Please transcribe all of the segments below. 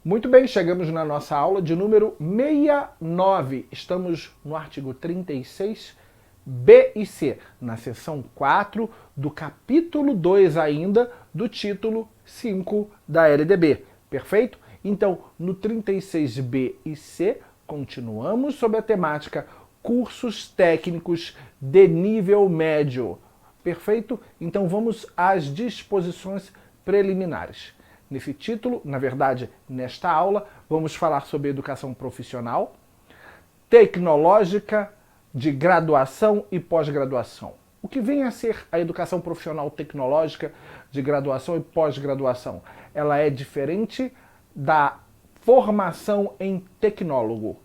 Muito bem, chegamos na nossa aula de número 69. Estamos no artigo 36, B e C, na seção 4 do capítulo 2 ainda, do título 5 da LDB. Perfeito? Então, no 36B e C, continuamos sobre a temática cursos técnicos de nível médio. Perfeito? Então vamos às disposições preliminares. Nesse título, na verdade, nesta aula, vamos falar sobre educação profissional, tecnológica, de graduação e pós-graduação. O que vem a ser a educação profissional tecnológica de graduação e pós-graduação? Ela é diferente da formação em tecnólogo.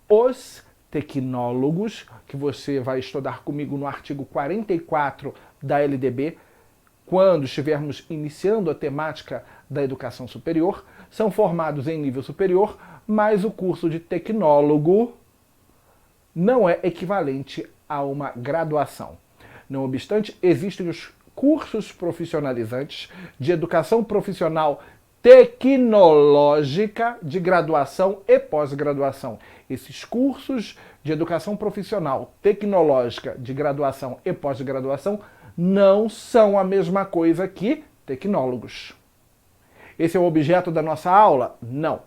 Os tecnólogos, que você vai estudar comigo no artigo 44 da LDB, quando estivermos iniciando a temática da educação superior, são formados em nível superior, mas o curso de tecnólogo não é equivalente a uma graduação. Não obstante, existem os cursos profissionalizantes de educação profissional tecnológica de graduação e pós-graduação. Esses cursos de educação profissional tecnológica de graduação e pós-graduação não são a mesma coisa que tecnólogos. Esse é o objeto da nossa aula? Não.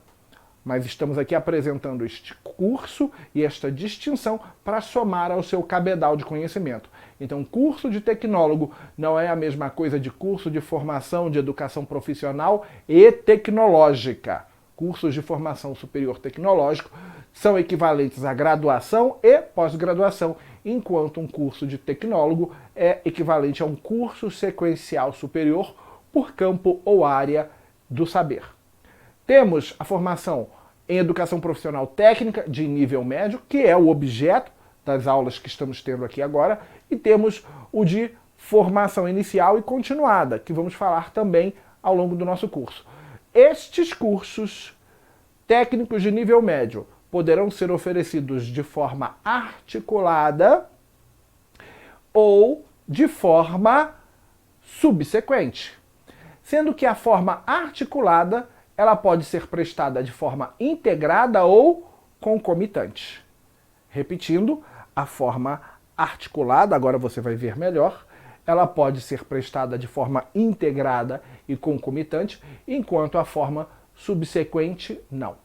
Mas estamos aqui apresentando este curso e esta distinção para somar ao seu cabedal de conhecimento. Então, curso de tecnólogo não é a mesma coisa de curso de formação de educação profissional e tecnológica. Cursos de formação superior tecnológico são equivalentes à graduação e pós-graduação, enquanto um curso de tecnólogo é equivalente a um curso sequencial superior por campo ou área do saber. Temos a formação em educação profissional técnica de nível médio, que é o objeto das aulas que estamos tendo aqui agora, e temos o de formação inicial e continuada, que vamos falar também ao longo do nosso curso. Estes cursos técnicos de nível médio poderão ser oferecidos de forma articulada ou de forma subsequente, sendo que a forma articulada ela pode ser prestada de forma integrada ou concomitante. Repetindo, a forma articulada, agora você vai ver melhor, ela pode ser prestada de forma integrada e concomitante, enquanto a forma subsequente não.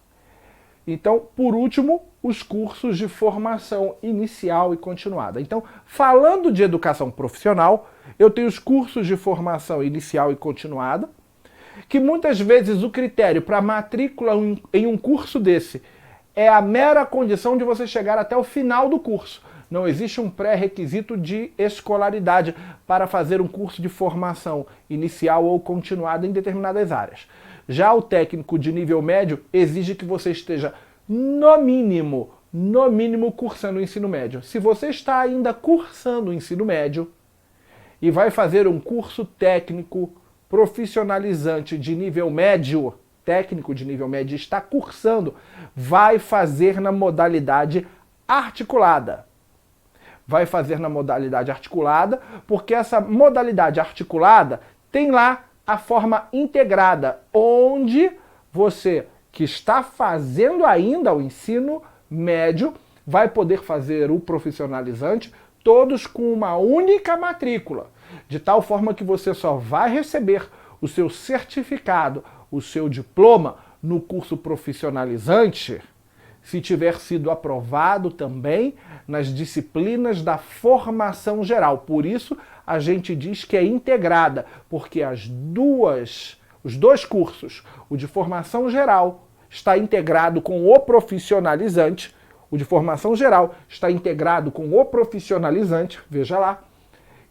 Então, por último, os cursos de formação inicial e continuada. Então, falando de educação profissional, eu tenho os cursos de formação inicial e continuada, que muitas vezes o critério para matrícula em um curso desse é a mera condição de você chegar até o final do curso. Não existe um pré-requisito de escolaridade para fazer um curso de formação inicial ou continuada em determinadas áreas. Já o técnico de nível médio exige que você esteja, no mínimo, cursando o ensino médio. Se você está ainda cursando o ensino médio e vai fazer um curso técnico profissionalizante de nível médio, técnico de nível médio, está cursando, vai fazer na modalidade articulada. Vai fazer na modalidade articulada, porque essa modalidade articulada tem lá a forma integrada, onde você que está fazendo ainda o ensino médio vai poder fazer o profissionalizante, todos com uma única matrícula, de tal forma que você só vai receber o seu certificado, o seu diploma no curso profissionalizante, se tiver sido aprovado também nas disciplinas da formação geral. Por isso, a gente diz que é integrada, porque os dois cursos, o de formação geral está integrado com o profissionalizante, o de formação geral está integrado com o profissionalizante, veja lá.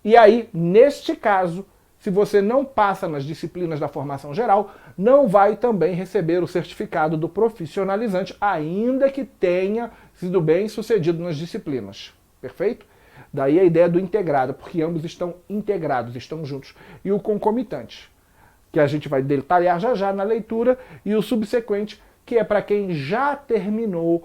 E aí, neste caso, se você não passa nas disciplinas da formação geral, não vai também receber o certificado do profissionalizante, ainda que tenha sido bem sucedido nas disciplinas. Perfeito? Daí a ideia do integrado, porque ambos estão integrados, estão juntos. E o concomitante, que a gente vai detalhar já já na leitura, e o subsequente, que é para quem já terminou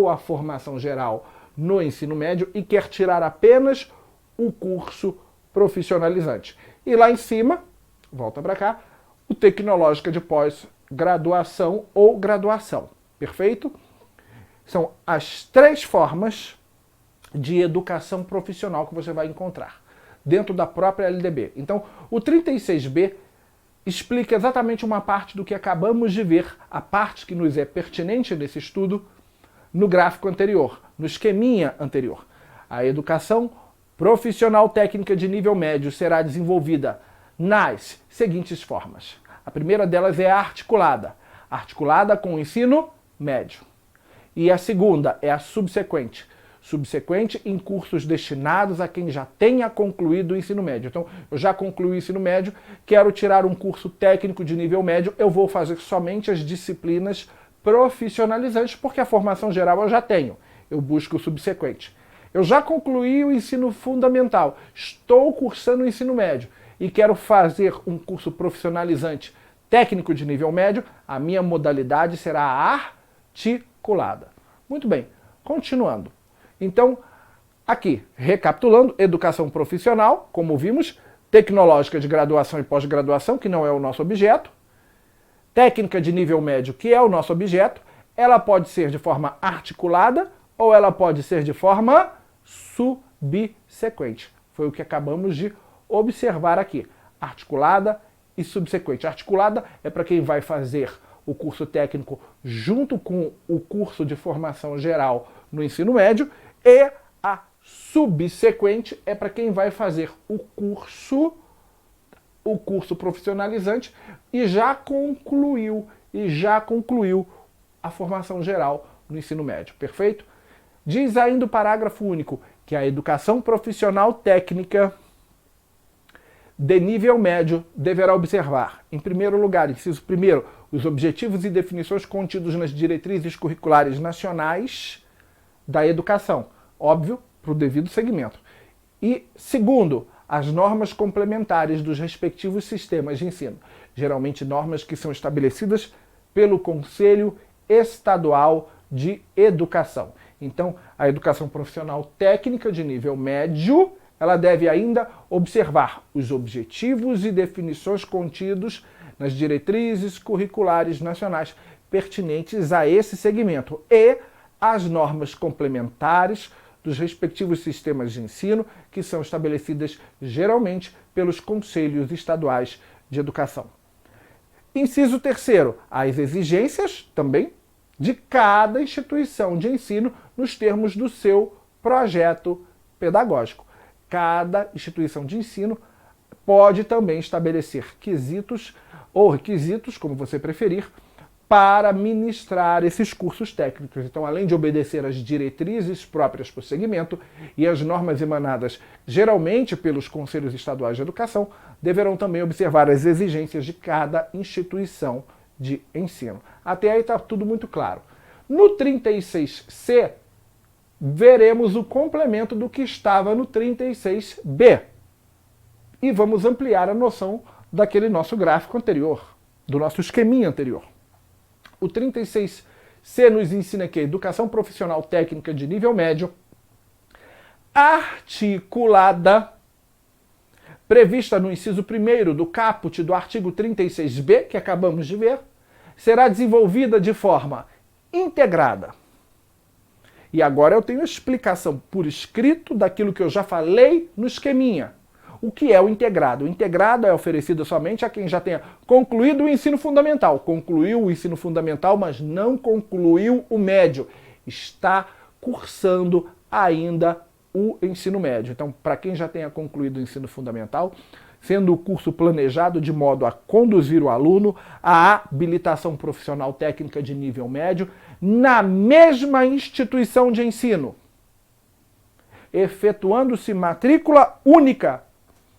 a formação geral no ensino médio e quer tirar apenas o curso profissionalizante. E lá em cima, volta para cá, o tecnológica de pós-graduação ou graduação. Perfeito? São as 3 formas de educação profissional que você vai encontrar dentro da própria LDB. Então, o 36B explica exatamente uma parte do que acabamos de ver, a parte que nos é pertinente nesse estudo, no gráfico anterior, no esqueminha anterior. A educação profissional técnica de nível médio será desenvolvida nas seguintes formas. A primeira delas é a articulada, articulada com o ensino médio. E a segunda é a subsequente, subsequente em cursos destinados a quem já tenha concluído o ensino médio. Então, eu já concluí o ensino médio, quero tirar um curso técnico de nível médio, eu vou fazer somente as disciplinas profissionalizantes, porque a formação geral eu já tenho. Eu busco o subsequente. Eu já concluí o ensino fundamental, estou cursando o ensino médio e quero fazer um curso profissionalizante técnico de nível médio, a minha modalidade será a articulada. Muito bem, continuando. Então, aqui, recapitulando, educação profissional, como vimos, tecnológica de graduação e pós-graduação, que não é o nosso objeto, técnica de nível médio, que é o nosso objeto, ela pode ser de forma articulada ou ela pode ser de forma subsequente. Foi o que acabamos de observar aqui. Articulada e subsequente. Articulada é para quem vai fazer o curso técnico junto com o curso de formação geral no ensino médio, e a subsequente é para quem vai fazer o curso profissionalizante e já concluiu a formação geral no ensino médio. Perfeito? Diz ainda o parágrafo único que a educação profissional técnica de nível médio deverá observar, em primeiro lugar, inciso primeiro, os objetivos e definições contidos nas diretrizes curriculares nacionais da educação, óbvio, para o devido segmento. E, segundo, as normas complementares dos respectivos sistemas de ensino, geralmente normas que são estabelecidas pelo Conselho Estadual de Educação. Então, a educação profissional técnica de nível médio, ela deve ainda observar os objetivos e definições contidos nas diretrizes curriculares nacionais pertinentes a esse segmento e as normas complementares dos respectivos sistemas de ensino, que são estabelecidas geralmente pelos conselhos estaduais de educação. Inciso terceiro, as exigências também de cada instituição de ensino nos termos do seu projeto pedagógico. Cada instituição de ensino pode também estabelecer quesitos ou requisitos, como você preferir, para ministrar esses cursos técnicos. Então, além de obedecer às diretrizes próprias por segmento e às normas emanadas geralmente pelos conselhos estaduais de educação, deverão também observar as exigências de cada instituição de ensino. Até aí está tudo muito claro. No 36C, veremos o complemento do que estava no 36B. E vamos ampliar a noção daquele nosso gráfico anterior, do nosso esqueminha anterior. O 36C nos ensina que a educação profissional técnica de nível médio, articulada, prevista no inciso 1º do caput do artigo 36B, que acabamos de ver, será desenvolvida de forma integrada. E agora eu tenho a explicação por escrito daquilo que eu já falei no esqueminha. O que é o integrado? O integrado é oferecido somente a quem já tenha concluído o ensino fundamental. Concluiu o ensino fundamental, mas não concluiu o médio. Está cursando ainda o ensino médio. Então, para quem já tenha concluído o ensino fundamental, sendo o curso planejado de modo a conduzir o aluno à habilitação profissional técnica de nível médio na mesma instituição de ensino, efetuando-se matrícula única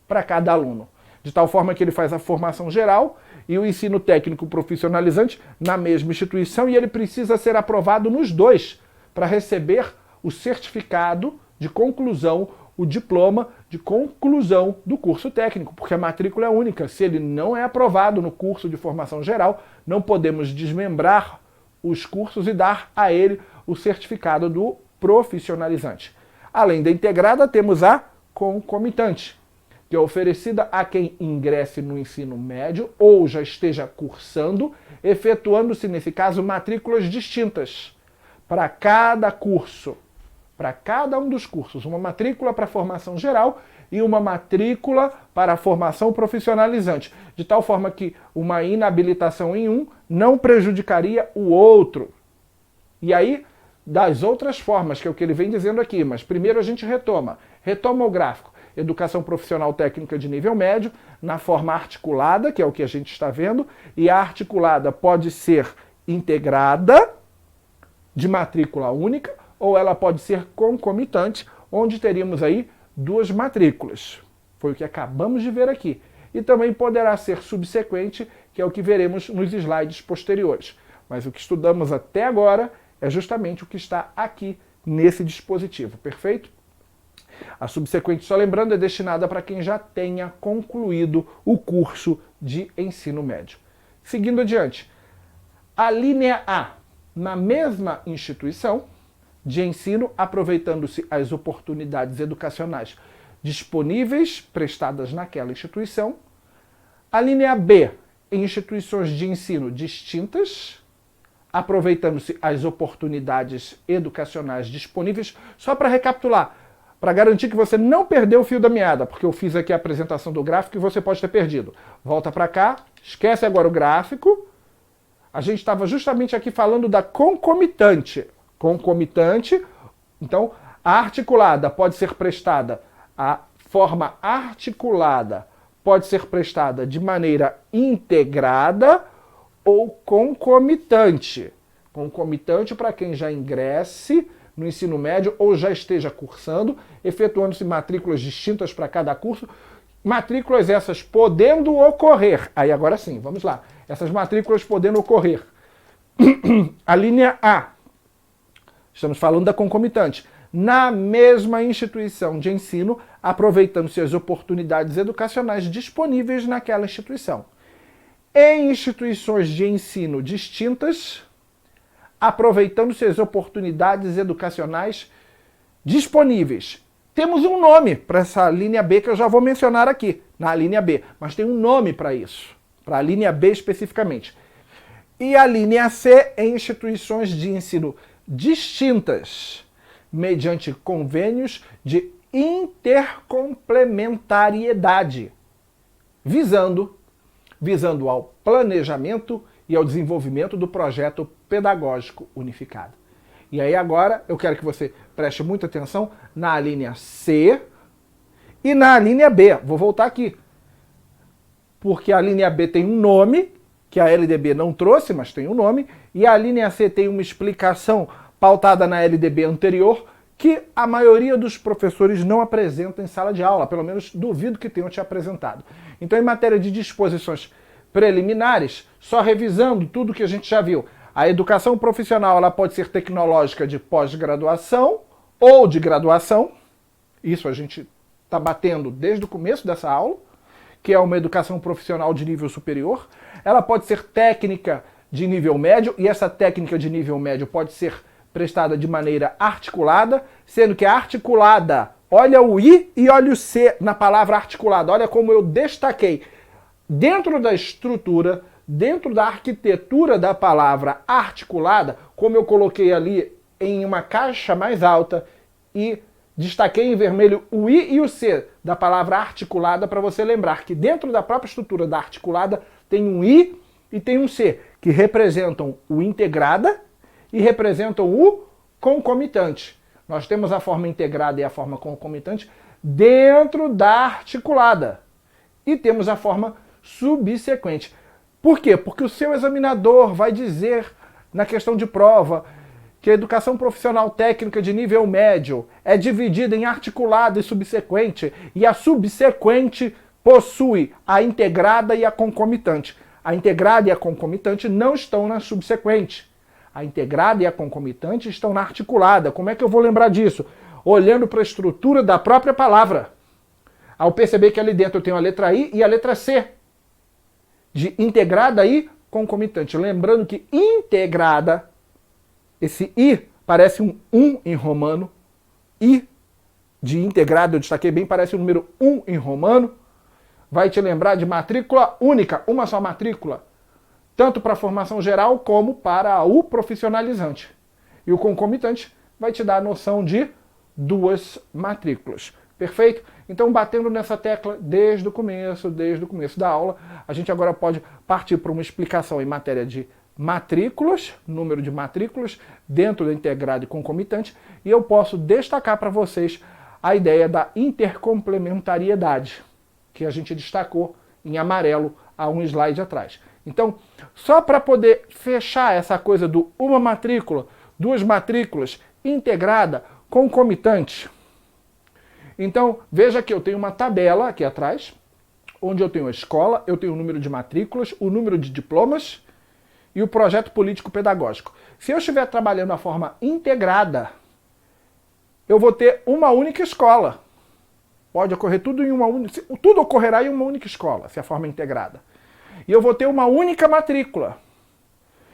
para cada aluno, de tal forma que ele faz a formação geral e o ensino técnico profissionalizante na mesma instituição, e ele precisa ser aprovado nos dois para receber o certificado de conclusão, o diploma de conclusão do curso técnico, porque a matrícula é única. Se ele não é aprovado no curso de formação geral, não podemos desmembrar os cursos e dar a ele o certificado do profissionalizante. Além da integrada, temos a concomitante. que é oferecida a quem ingresse no ensino médio ou já esteja cursando, efetuando-se, nesse caso, matrículas distintas para cada curso, para cada um dos cursos, uma matrícula para a formação geral e uma matrícula para a formação profissionalizante, de tal forma que uma inabilitação em um não prejudicaria o outro. E aí, das outras formas, que é o que ele vem dizendo aqui, mas primeiro a gente retoma o gráfico. Educação profissional técnica de nível médio, na forma articulada, que é o que a gente está vendo, e a articulada pode ser integrada, de matrícula única, ou ela pode ser concomitante, onde teríamos aí duas matrículas. Foi o que acabamos de ver aqui. E também poderá ser subsequente, que é o que veremos nos slides posteriores. Mas o que estudamos até agora é justamente o que está aqui nesse dispositivo, perfeito? A subsequente, só lembrando, é destinada para quem já tenha concluído o curso de ensino médio. Seguindo adiante, a linha A, na mesma instituição de ensino, aproveitando-se as oportunidades educacionais disponíveis, prestadas naquela instituição. A linha B, em instituições de ensino distintas, aproveitando-se as oportunidades educacionais disponíveis. Só para recapitular, para garantir que você não perdeu o fio da meada, porque eu fiz aqui a apresentação do gráfico e você pode ter perdido. Volta para cá, esquece agora o gráfico. A gente estava justamente aqui falando da concomitante. Concomitante, então, a articulada pode ser prestada, a forma articulada pode ser prestada de maneira integrada ou concomitante. Concomitante para quem já ingresse no ensino médio ou já esteja cursando, efetuando-se matrículas distintas para cada curso. Matrículas essas podendo ocorrer. Aí agora sim, vamos lá. Essas matrículas podendo ocorrer. A linha A. Estamos falando da concomitante. Na mesma instituição de ensino, aproveitando-se as oportunidades educacionais disponíveis naquela instituição. Em instituições de ensino distintas, aproveitando-se as oportunidades educacionais disponíveis. Temos um nome para essa linha B que eu já vou mencionar aqui, na linha B, mas tem um nome para isso, para a linha B especificamente. E a linha C em instituições de ensino distintas, mediante convênios de intercomplementariedade, visando ao planejamento e ao desenvolvimento do projeto pedagógico unificado. E aí agora eu quero que você preste muita atenção na linha C e na linha B. Vou voltar aqui, porque a linha B tem um nome, que a LDB não trouxe, mas tem um nome, e a linha C tem uma explicação pautada na LDB anterior, que a maioria dos professores não apresenta em sala de aula, pelo menos duvido que tenham te apresentado. Então, em matéria de disposições preliminares, só revisando tudo que a gente já viu, a educação profissional ela pode ser tecnológica de pós-graduação ou de graduação, isso a gente está batendo desde o começo dessa aula, que é uma educação profissional de nível superior. Ela pode ser técnica de nível médio, e essa técnica de nível médio pode ser prestada de maneira articulada, sendo que a articulada, olha o I e olha o C na palavra articulada, olha como eu destaquei. Dentro da estrutura, dentro da arquitetura da palavra articulada, como eu coloquei ali em uma caixa mais alta e destaquei em vermelho o I e o C da palavra articulada para você lembrar que dentro da própria estrutura da articulada tem um I e tem um C, que representam o integrada e representam o concomitante. Nós temos a forma integrada e a forma concomitante dentro da articulada. E temos a forma subsequente. Por quê? Porque o seu examinador vai dizer na questão de prova que a educação profissional técnica de nível médio é dividida em articulada e subsequente, e a subsequente possui a integrada e a concomitante. A integrada e a concomitante não estão na subsequente. A integrada e a concomitante estão na articulada. Como é que eu vou lembrar disso? Olhando para a estrutura da própria palavra. Ao perceber que ali dentro eu tenho a letra I e a letra C, de integrada e concomitante. Lembrando que integrada, esse I parece um 1 em romano, I de integrado, eu destaquei bem, parece o número 1 em romano, vai te lembrar de matrícula única, uma só matrícula, tanto para a formação geral como para o profissionalizante. E o concomitante vai te dar a noção de duas matrículas. Perfeito? Então, batendo nessa tecla desde o começo da aula, a gente agora pode partir para uma explicação em matéria de matrículas, número de matrículas, dentro da integrada e concomitante, e eu posso destacar para vocês a ideia da intercomplementariedade, que a gente destacou em amarelo há um slide atrás. Então, só para poder fechar essa coisa do uma matrícula, duas matrículas, integrada, concomitante. Então, veja que eu tenho uma tabela aqui atrás, onde eu tenho a escola, eu tenho o número de matrículas, o número de diplomas e o projeto político-pedagógico. Se eu estiver trabalhando a forma integrada, eu vou ter uma única escola. Pode ocorrer tudo em uma única... Tudo ocorrerá em uma única escola, se a forma é integrada. E eu vou ter uma única matrícula.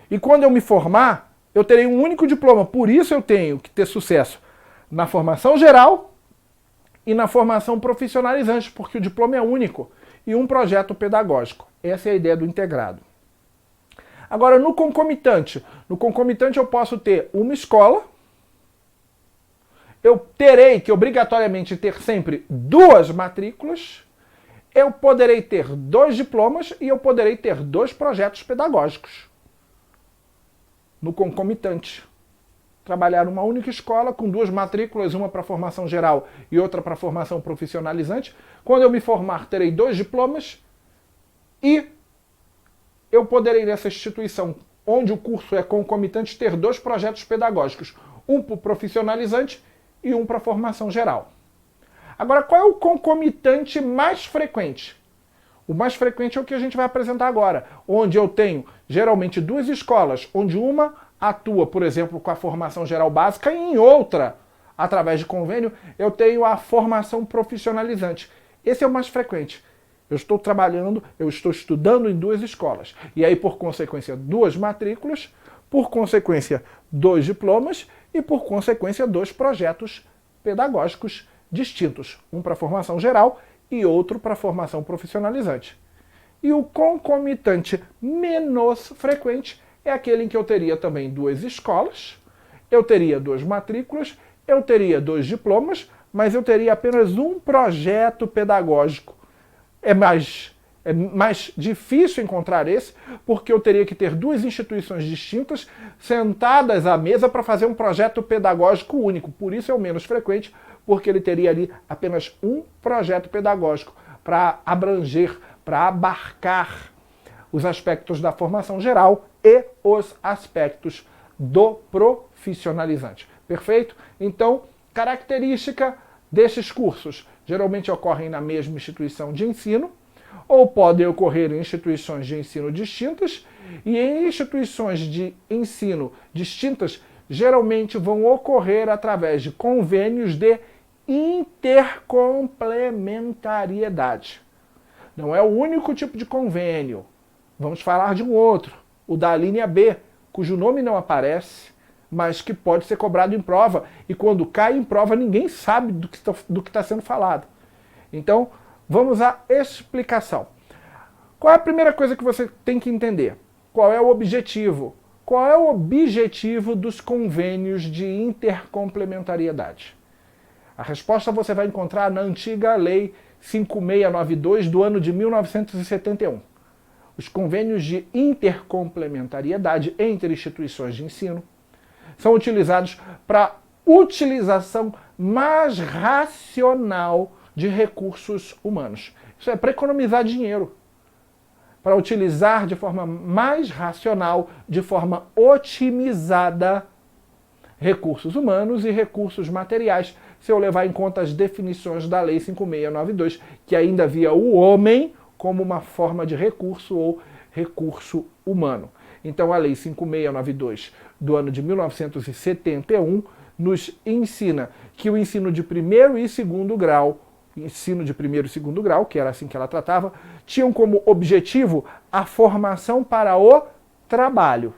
E quando eu me formar, eu terei um único diploma. Por isso eu tenho que ter sucesso na formação geral e na formação profissionalizante, porque o diploma é único. E um projeto pedagógico. Essa é a ideia do integrado. Agora, no concomitante eu posso ter uma escola, eu terei que obrigatoriamente ter sempre duas matrículas, eu poderei ter dois diplomas e eu poderei ter dois projetos pedagógicos. No concomitante. Trabalhar uma única escola com duas matrículas, uma para formação geral e outra para formação profissionalizante. Quando eu me formar, terei dois diplomas e eu poderei, nessa instituição onde o curso é concomitante, ter dois projetos pedagógicos, um para o profissionalizante e um para a formação geral. Agora, qual é o concomitante mais frequente? O mais frequente é o que a gente vai apresentar agora, onde eu tenho geralmente duas escolas, onde uma atua, por exemplo, com a formação geral básica e em outra, através de convênio, eu tenho a formação profissionalizante. Esse é o mais frequente. Eu estou trabalhando, eu estou estudando em duas escolas. E aí, por consequência, duas matrículas, por consequência, dois diplomas e, por consequência, dois projetos pedagógicos distintos. Um para formação geral e outro para formação profissionalizante. E o concomitante menos frequente é aquele em que eu teria também duas escolas, eu teria duas matrículas, eu teria dois diplomas, mas eu teria apenas um projeto pedagógico. É mais difícil encontrar esse, porque eu teria que ter duas instituições distintas sentadas à mesa para fazer um projeto pedagógico único. Por isso é o menos frequente, porque ele teria ali apenas um projeto pedagógico para abranger, para abarcar os aspectos da formação geral e os aspectos do profissionalizante. Perfeito? Então, característica desses cursos. Geralmente ocorrem na mesma instituição de ensino, ou podem ocorrer em instituições de ensino distintas, e em instituições de ensino distintas, geralmente vão ocorrer através de convênios de intercomplementariedade. Não é o único tipo de convênio. Vamos falar de um outro, o da linha B, cujo nome não aparece, mas que pode ser cobrado em prova, e quando cai em prova ninguém sabe do que está sendo falado. Então, vamos à explicação. Qual é a primeira coisa que você tem que entender? Qual é o objetivo? Qual é o objetivo dos convênios de intercomplementariedade? A resposta você vai encontrar na antiga Lei 5692 do ano de 1971. Os convênios de intercomplementariedade entre instituições de ensino são utilizados para utilização mais racional de recursos humanos. Isso é para economizar dinheiro, para utilizar de forma mais racional, de forma otimizada, recursos humanos e recursos materiais, se eu levar em conta as definições da Lei 5692, que ainda via o homem como uma forma de recurso ou recurso humano. Então a Lei 5692 do ano de 1971 nos ensina que o ensino de primeiro e segundo grau, que era assim que ela tratava, tinham como objetivo a formação para o trabalho.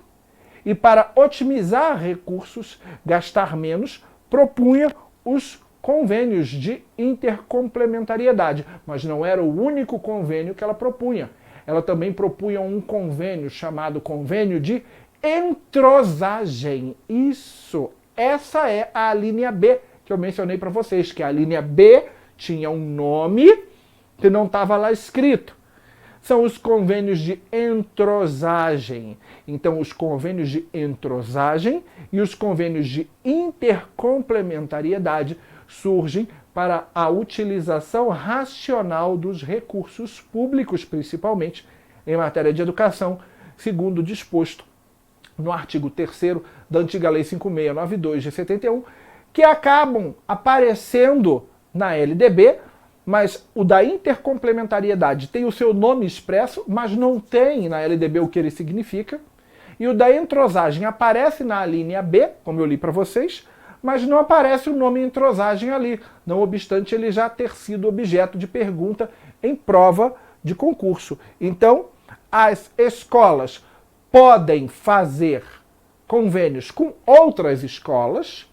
E para otimizar recursos, gastar menos, propunha os convênios de intercomplementariedade, mas não era o único convênio que ela propunha. Ela também propunha um convênio chamado convênio de entrosagem. Isso, essa é a linha B que eu mencionei para vocês, que a linha B tinha um nome que não estava lá escrito. São os convênios de entrosagem. Então, os convênios de entrosagem e os convênios de intercomplementariedade surgem para a utilização racional dos recursos públicos, principalmente em matéria de educação, segundo disposto no artigo 3º da antiga Lei 5692 de 71, que acabam aparecendo na LDB, mas o da intercomplementariedade tem o seu nome expresso, mas não tem na LDB o que ele significa, e o da entrosagem aparece na linha B, como eu li para vocês, mas não aparece o nome entrosagem ali, não obstante ele já ter sido objeto de pergunta em prova de concurso. Então, as escolas podem fazer convênios com outras escolas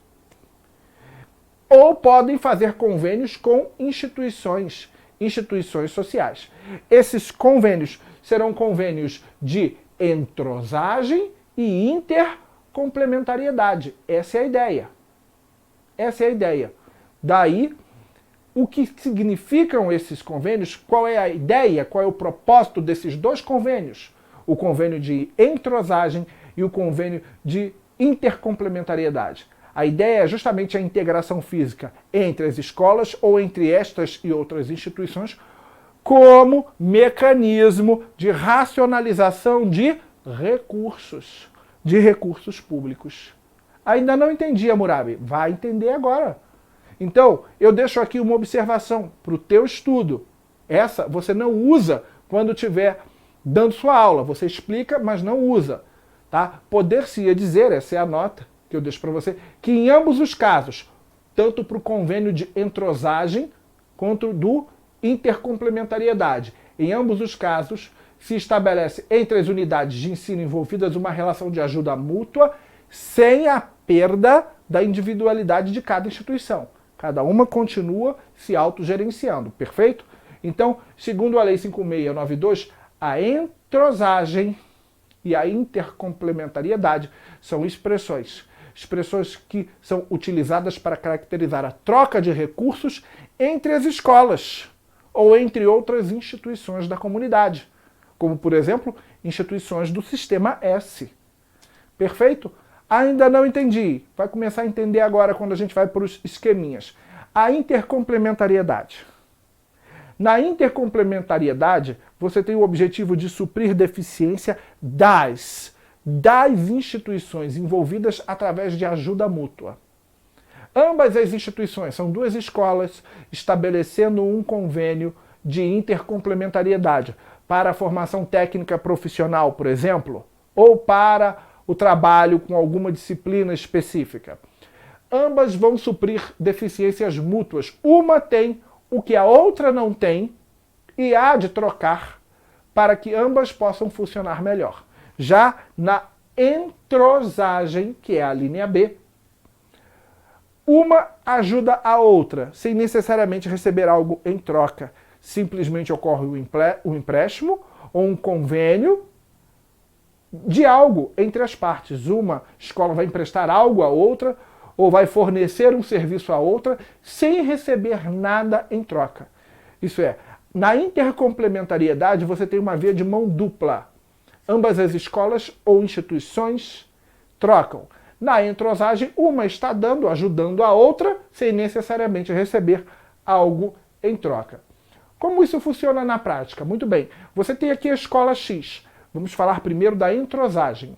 ou podem fazer convênios com instituições sociais. Esses convênios serão convênios de entrosagem e intercomplementariedade. Essa é a ideia. Essa é a ideia. Daí, o que significam esses convênios, qual é a ideia, qual é o propósito desses dois convênios? O convênio de entrosagem e o convênio de intercomplementariedade. A ideia é justamente a integração física entre as escolas ou entre estas e outras instituições como mecanismo de racionalização de recursos públicos. Ainda não entendi, Hammurabi? Vai entender agora. Então, eu deixo aqui uma observação para o teu estudo. Essa você não usa quando estiver dando sua aula. Você explica, mas não usa. Tá? Poder-se-ia dizer, essa é a nota que eu deixo para você, que em ambos os casos, tanto para o convênio de entrosagem quanto do intercomplementariedade, em ambos os casos, se estabelece entre as unidades de ensino envolvidas uma relação de ajuda mútua sem a perda da individualidade de cada instituição. Cada uma continua se autogerenciando, perfeito? Então, segundo a Lei 5692, a entrosagem e a intercomplementariedade são expressões que são utilizadas para caracterizar a troca de recursos entre as escolas ou entre outras instituições da comunidade, como, por exemplo, instituições do Sistema S. Perfeito? Ainda não entendi. Vai começar a entender agora quando a gente vai para os esqueminhas. A intercomplementariedade. Na intercomplementariedade, você tem o objetivo de suprir deficiência das instituições envolvidas através de ajuda mútua. Ambas as instituições, são duas escolas, estabelecendo um convênio de intercomplementariedade para a formação técnica profissional, por exemplo, ou para o trabalho com alguma disciplina específica. Ambas vão suprir deficiências mútuas. Uma tem o que a outra não tem e há de trocar para que ambas possam funcionar melhor. Já na entrosagem, que é a linha B, uma ajuda a outra, sem necessariamente receber algo em troca. Simplesmente ocorre um empréstimo ou um convênio de algo entre as partes. Uma escola vai emprestar algo a outra ou vai fornecer um serviço a outra sem receber nada em troca. Isso é, na intercomplementariedade você tem uma via de mão dupla. Ambas as escolas ou instituições trocam. Na entrosagem, uma está dando, ajudando a outra, sem necessariamente receber algo em troca. Como isso funciona na prática? Muito bem, você tem aqui a escola X. Vamos falar primeiro da entrosagem.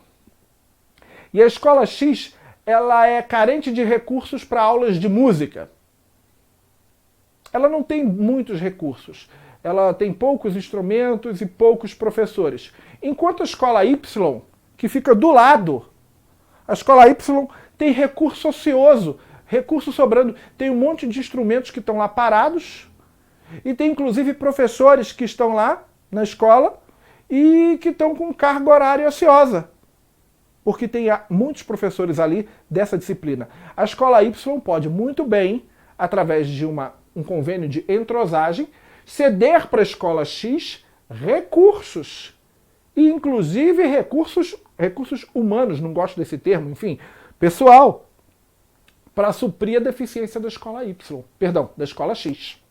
E a escola X, ela é carente de recursos para aulas de música. Ela não tem muitos recursos. Ela tem poucos instrumentos e poucos professores. Enquanto a escola Y, que fica do lado, a escola Y tem recurso ocioso, recurso sobrando. Tem um monte de instrumentos que estão lá parados e tem inclusive professores que estão lá na escola e que estão com carga horária ociosa, porque tem muitos professores ali dessa disciplina. A escola Y pode muito bem através de um convênio de entrosagem, ceder para a escola X recursos, e inclusive recursos humanos, não gosto desse termo, enfim, pessoal, para suprir a deficiência da escola Y, perdão, da escola X.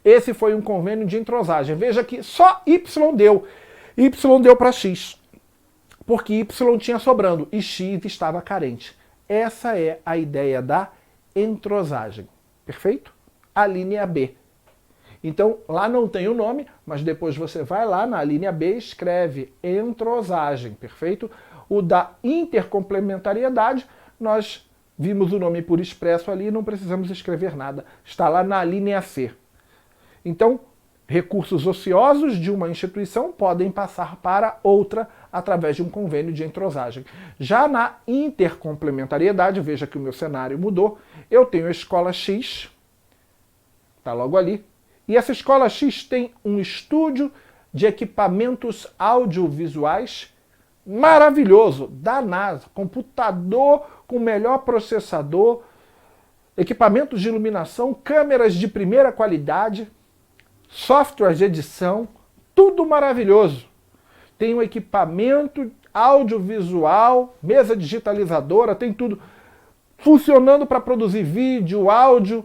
Esse foi um convênio de entrosagem. Veja que só Y deu. Y deu para X, porque Y tinha sobrando e X estava carente. Essa é a ideia da entrosagem. Perfeito? A linha B. Então, lá não tem o nome, mas depois você vai lá na linha B e escreve entrosagem. Perfeito? O da intercomplementariedade, nós vimos o nome por expresso ali, não precisamos escrever nada. Está lá na linha C. Então, recursos ociosos de uma instituição podem passar para outra através de um convênio de entrosagem. Já na intercomplementariedade, veja que o meu cenário mudou, eu tenho a escola X, está logo ali, e essa escola X tem um estúdio de equipamentos audiovisuais maravilhoso, da NASA, computador com melhor processador, equipamentos de iluminação, câmeras de primeira qualidade, software de edição, tudo maravilhoso. Tem um equipamento audiovisual, mesa digitalizadora, tem tudo funcionando para produzir vídeo, áudio,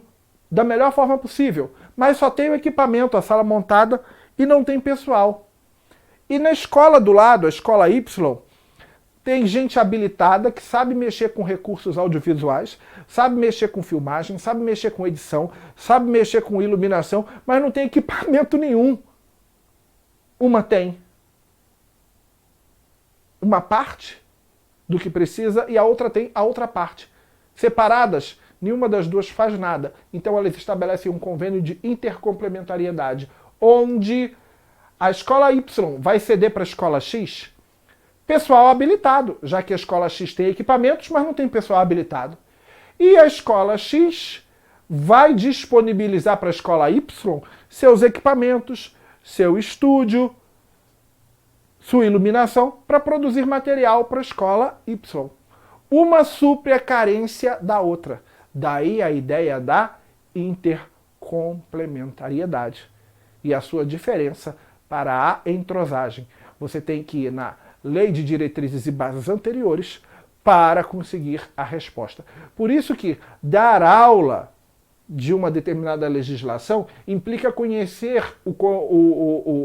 da melhor forma possível. Mas só tem o equipamento, a sala montada, e não tem pessoal. E na escola do lado, a escola Y, tem gente habilitada que sabe mexer com recursos audiovisuais, sabe mexer com filmagem, sabe mexer com edição, sabe mexer com iluminação, mas não tem equipamento nenhum. Uma tem uma parte do que precisa e a outra tem a outra parte. Separadas, nenhuma das duas faz nada. Então elas estabelecem um convênio de intercomplementariedade, onde a escola Y vai ceder para a escola X pessoal habilitado, já que a escola X tem equipamentos, mas não tem pessoal habilitado. E a escola X vai disponibilizar para a escola Y seus equipamentos, seu estúdio, sua iluminação, para produzir material para a escola Y. Uma supre a carência da outra. Daí a ideia da intercomplementariedade e a sua diferença para a entrosagem. Você tem que ir na Lei de Diretrizes e Bases anteriores para conseguir a resposta. Por isso que dar aula de uma determinada legislação implica conhecer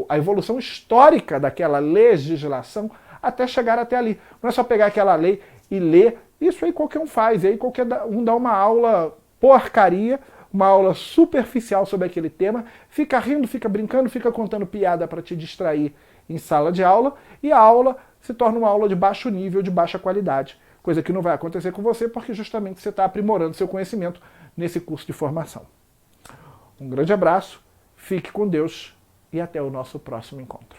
a evolução histórica daquela legislação até chegar até ali. Não é só pegar aquela lei e ler. Isso aí qualquer um faz. E aí qualquer um dá uma aula porcaria, uma aula superficial sobre aquele tema, fica rindo, fica brincando, fica contando piada para te distrair em sala de aula, e a aula se torna uma aula de baixo nível, de baixa qualidade. Coisa que não vai acontecer com você, porque justamente você está aprimorando seu conhecimento nesse curso de formação. Um grande abraço, fique com Deus e até o nosso próximo encontro.